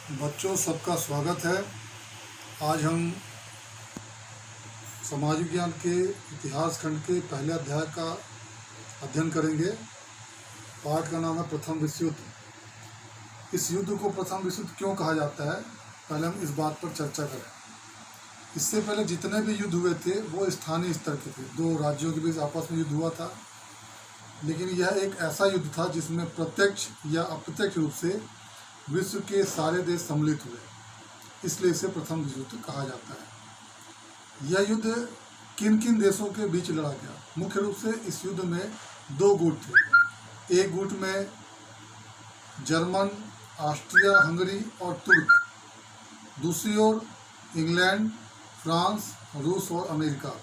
बच्चों, सबका स्वागत है। आज हम समाज विज्ञान के इतिहास खंड के पहले अध्याय का अध्ययन करेंगे। पाठ का नाम है प्रथम विश्व युद्ध। इस युद्ध को प्रथम विश्व युद्ध क्यों कहा जाता है, पहले हम इस बात पर चर्चा करें। इससे पहले जितने भी युद्ध हुए थे वो स्थानीय स्तर के थे। दो राज्यों के बीच आपस में युद्ध हुआ था, लेकिन यह एक ऐसा युद्ध था जिसमें प्रत्यक्ष या अप्रत्यक्ष रूप से विश्व के सारे देश सम्मिलित हुए, इसलिए इसे प्रथम विश्व युद्ध कहा जाता है। यह युद्ध किन किन देशों के बीच लड़ा गया? मुख्य रूप से इस युद्ध में दो गुट थे। एक गुट में जर्मन, ऑस्ट्रिया हंगरी और तुर्क, दूसरी ओर इंग्लैंड, फ्रांस, रूस और अमेरिका।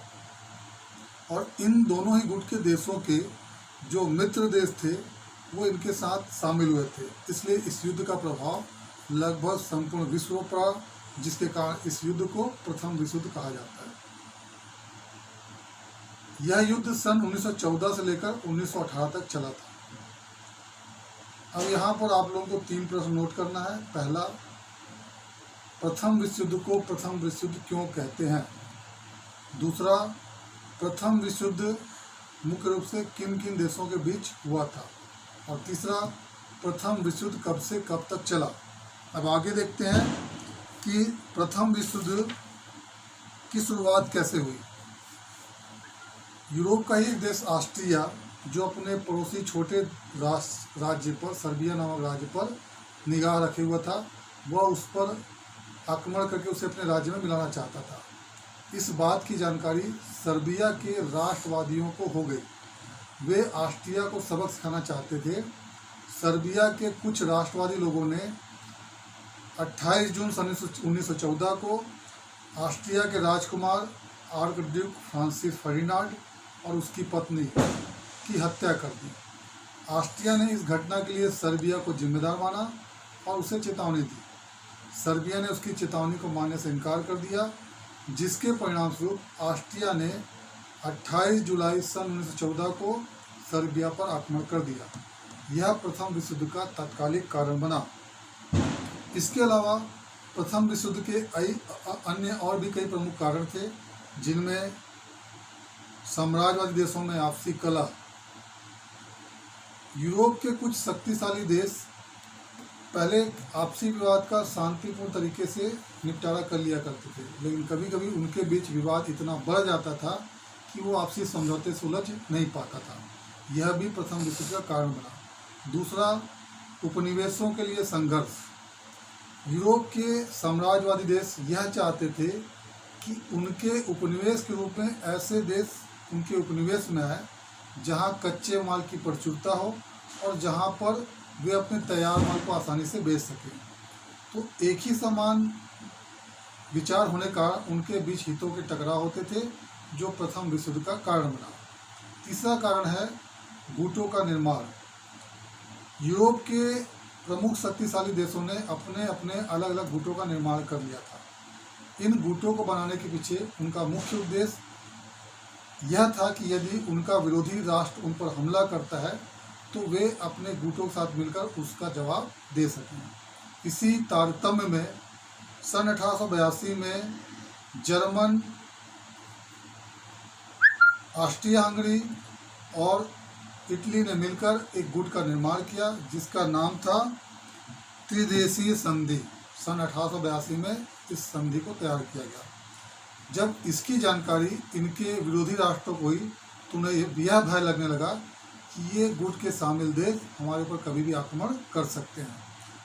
और इन दोनों ही गुट के देशों के जो मित्र देश थे वो इनके साथ शामिल हुए थे, इसलिए इस युद्ध का प्रभाव लगभग संपूर्ण विश्व पर पड़ा, जिसके कारण इस युद्ध को प्रथम विश्व युद्ध कहा जाता है। यह युद्ध सन 1914 से लेकर 1918 तक चला था। अब यहाँ पर आप लोगों को 3 प्रश्न नोट करना है। पहला, प्रथम विश्व युद्ध को प्रथम विश्व युद्ध क्यों कहते हैं? दूसरा, प्रथम विश्व युद्ध मुख्य रूप से किन किन देशों के बीच हुआ था? और तीसरा, प्रथम विश्व युद्ध कब से कब तक चला? अब आगे देखते हैं कि प्रथम विश्व युद्ध की शुरुआत कैसे हुई। यूरोप का ही एक देश ऑस्ट्रिया, जो अपने पड़ोसी छोटे राज्य पर, सर्बिया नामक राज्य पर निगाह रखे हुआ था, वह उस पर आक्रमण करके उसे अपने राज्य में मिलाना चाहता था। इस बात की जानकारी सर्बिया के राष्ट्रवादियों को हो गई। वे ऑस्ट्रिया को सबक सिखाना चाहते थे। सर्बिया के कुछ राष्ट्रवादी लोगों ने 28 जून 1914 को ऑस्ट्रिया के राजकुमार आर्कड्यूक फ्रांसिस फर्डिनांड और उसकी पत्नी की हत्या कर दी। ऑस्ट्रिया ने इस घटना के लिए सर्बिया को जिम्मेदार माना और उसे चेतावनी दी। सर्बिया ने उसकी चेतावनी को मानने से इनकार कर दिया, जिसके परिणामस्वरूप ऑस्ट्रिया ने 28 जुलाई सन 1914 को सर्बिया पर आक्रमण कर दिया। यह प्रथम विश्व युद्ध का तात्कालिक कारण बना। इसके अलावा प्रथम विश्व युद्ध के अन्य और भी कई प्रमुख कारण थे, जिनमें साम्राज्यवादी देशों में आपसी कलह। यूरोप के कुछ शक्तिशाली देश पहले आपसी विवाद का शांतिपूर्ण तरीके से निपटारा कर लिया करते थे, लेकिन कभी कभी उनके बीच विवाद इतना बढ़ जाता था कि वो आपसी समझौते से उलझ नहीं पाता था। यह भी प्रथम विश्व युद्ध का कारण बना। दूसरा, उपनिवेशों के लिए संघर्ष। यूरोप के साम्राज्यवादी देश यह चाहते थे कि उनके उपनिवेश के रूप में ऐसे देश उनके उपनिवेश में आए जहाँ कच्चे माल की प्रचुरता हो और जहाँ पर वे अपने तैयार माल को आसानी से बेच सकें। तो एक ही समान विचार होने का उनके बीच हितों के टकराव होते थे, जो प्रथम विश्व युद्ध का कारण बना। तीसरा कारण है गुटों का निर्माण। यूरोप के प्रमुख शक्तिशाली देशों ने अपने अपने अलग अलग गुटों का निर्माण कर लिया था। इन गुटों को बनाने के पीछे उनका मुख्य उद्देश्य यह था कि यदि उनका विरोधी राष्ट्र उन पर हमला करता है तो वे अपने गुटों के साथ मिलकर उसका जवाब दे सकें। इसी तारतम्य में सन 1882 में जर्मन, ऑस्ट्रिया हंगरी और इटली ने मिलकर एक गुट का निर्माण किया, जिसका नाम था त्रिदेशीय संधि। सन 1882 में इस संधि को तैयार किया गया। जब इसकी जानकारी इनके विरोधी राष्ट्रों को हुई तो उन्हें यह भय लगने लगा कि ये गुट के शामिल देश हमारे ऊपर कभी भी आक्रमण कर सकते हैं,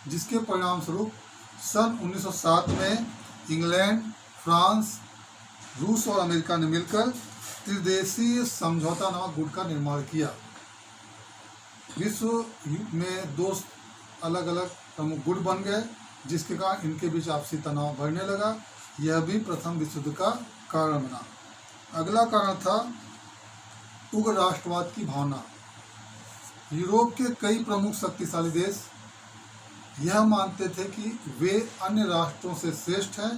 जिसके परिणाम स्वरूप सन 1907 में इंग्लैंड, फ्रांस, रूस और अमेरिका ने मिलकर त्रिदेशीय समझौता नामक गुट का निर्माण किया। विश्व में 2 अलग अलग प्रमुख गुट बन गए, जिसके कारण इनके बीच आपसी तनाव बढ़ने लगा। यह भी प्रथम विश्व युद्ध का कारण बना। अगला कारण था उग्र राष्ट्रवाद की भावना। यूरोप के कई प्रमुख शक्तिशाली देश यह मानते थे कि वे अन्य राष्ट्रों से श्रेष्ठ हैं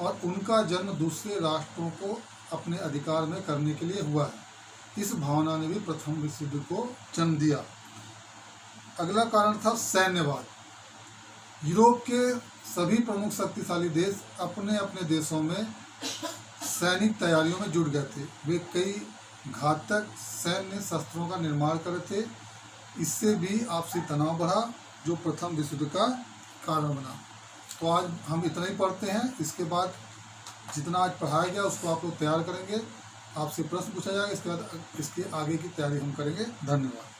और उनका जन्म दूसरे राष्ट्रों को अपने अधिकार में करने के लिए हुआ है। इस भावना ने भी प्रथम विश्व युद्ध को जन्म दिया। अगला कारण था सैन्यवाद। यूरोप के सभी प्रमुख शक्तिशाली देश अपने अपने देशों में सैनिक तैयारियों में जुट गए थे। वे कई घातक सैन्य शस्त्रों का निर्माण कर रहे थे। इससे भी आपसी तनाव बढ़ा, जो प्रथम विश्व युद्ध का कारण बना। तो आज हम इतना ही पढ़ते हैं। इसके बाद जितना आज पढ़ाया गया उसको आप लोग तैयार करेंगे। आपसे प्रश्न पूछा जाएगा, इसके बाद इसके आगे की तैयारी हम करेंगे। धन्यवाद।